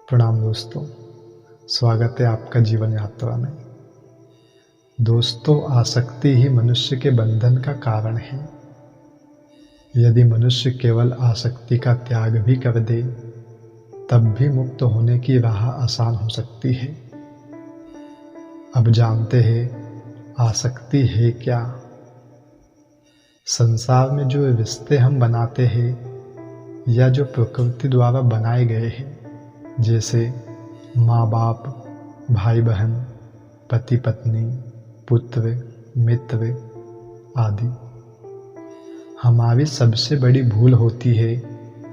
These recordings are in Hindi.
प्रणाम दोस्तों, स्वागत है आपका जीवन यात्रा में। दोस्तों, आसक्ति ही मनुष्य के बंधन का कारण है। यदि मनुष्य केवल आसक्ति का त्याग भी कर दे, तब भी मुक्त होने की राह आसान हो सकती है। अब जानते हैं आसक्ति है क्या। संसार में जो रिश्ते हम बनाते हैं या जो प्रकृति द्वारा बनाए गए हैं, जैसे माँ बाप, भाई बहन, पति पत्नी, पुत्र, मित्र आदि, हमारी सबसे बड़ी भूल होती है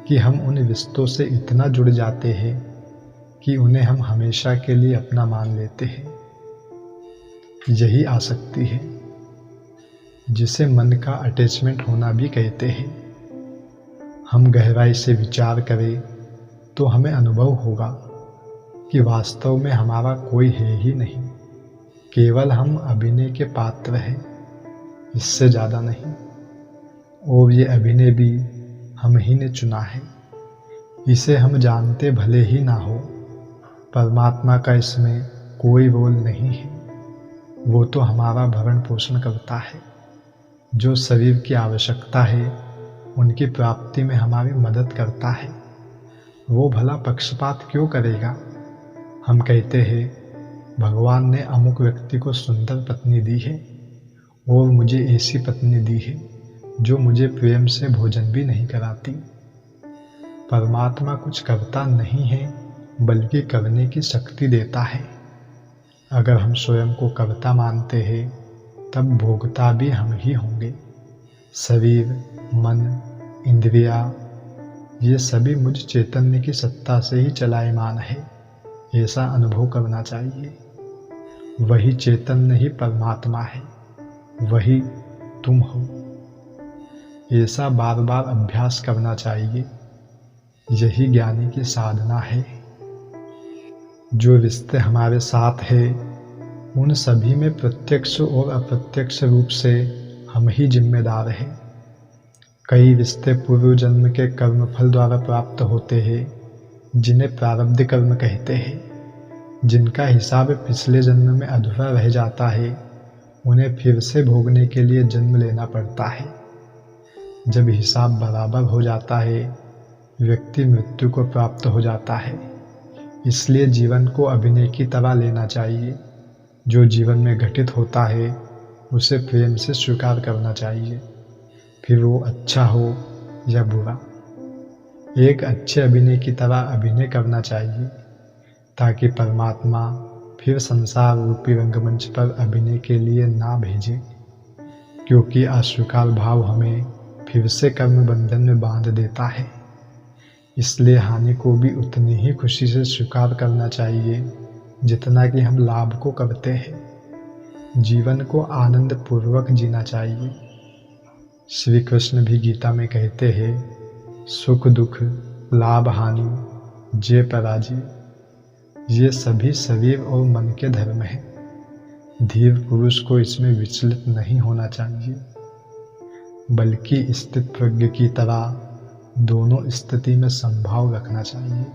कि हम उन रिश्तों से इतना जुड़ जाते हैं कि उन्हें हम हमेशा के लिए अपना मान लेते हैं। यही आसक्ति है, जिसे मन का अटैचमेंट होना भी कहते हैं। हम गहराई से विचार करें तो हमें अनुभव होगा कि वास्तव में हमारा कोई है ही नहीं, केवल हम अभिनय के पात्र हैं, इससे ज़्यादा नहीं। और ये अभिनय भी हम ही ने चुना है। इसे हम जानते भले ही ना हो, परमात्मा का इसमें कोई रोल नहीं है। वो तो हमारा भरण पोषण करता है। जो शरीर की आवश्यकता है उनकी प्राप्ति में हमारी मदद करता है। वो भला पक्षपात क्यों करेगा। हम कहते हैं भगवान ने अमुक व्यक्ति को सुंदर पत्नी दी है और मुझे ऐसी पत्नी दी है जो मुझे प्रेम से भोजन भी नहीं कराती। परमात्मा कुछ करता नहीं है, बल्कि करने की शक्ति देता है। अगर हम स्वयं को कर्ता मानते हैं, तब भोगता भी हम ही होंगे। शरीर, मन, इंद्रिया, ये सभी मुझ चैतन्य की सत्ता से ही चलायमान है, ऐसा अनुभव करना चाहिए। वही चैतन्य ही परमात्मा है, वही तुम हो। ऐसा बार बार अभ्यास करना चाहिए। यही ज्ञानी की साधना है। जो रिश्ते हमारे साथ है, उन सभी में प्रत्यक्ष और अप्रत्यक्ष रूप से हम ही जिम्मेदार हैं। कई रिश्ते पूर्व जन्म के कर्मफल द्वारा प्राप्त होते हैं, जिन्हें प्रारब्ध कर्म कहते हैं। जिनका हिसाब पिछले जन्म में अधूरा रह जाता है, उन्हें फिर से भोगने के लिए जन्म लेना पड़ता है। जब हिसाब बराबर हो जाता है, व्यक्ति मृत्यु को प्राप्त हो जाता है। इसलिए जीवन को अभिनय की तरह लेना चाहिए। जो जीवन में घटित होता है, उसे प्रेम से स्वीकार करना चाहिए, फिर वो अच्छा हो या बुरा। एक अच्छे अभिनय की तरह अभिनय करना चाहिए, ताकि परमात्मा फिर संसार रूपी रंगमंच पर अभिनय के लिए ना भेजे, क्योंकि अस्वीकार भाव हमें फिर से कर्म बंधन में बांध देता है। इसलिए हानि को भी उतनी ही खुशी से स्वीकार करना चाहिए जितना कि हम लाभ को करते हैं। जीवन को आनंद पूर्वक जीना चाहिए। श्री कृष्ण भी गीता में कहते हैं, सुख दुख, लाभ हानि, जय पराजय, ये सभी शरीर और मन के धर्म हैं। धीर पुरुष को इसमें विचलित नहीं होना चाहिए, बल्कि स्थित प्रज्ञ की तरह दोनों स्थिति में संभाव रखना चाहिए।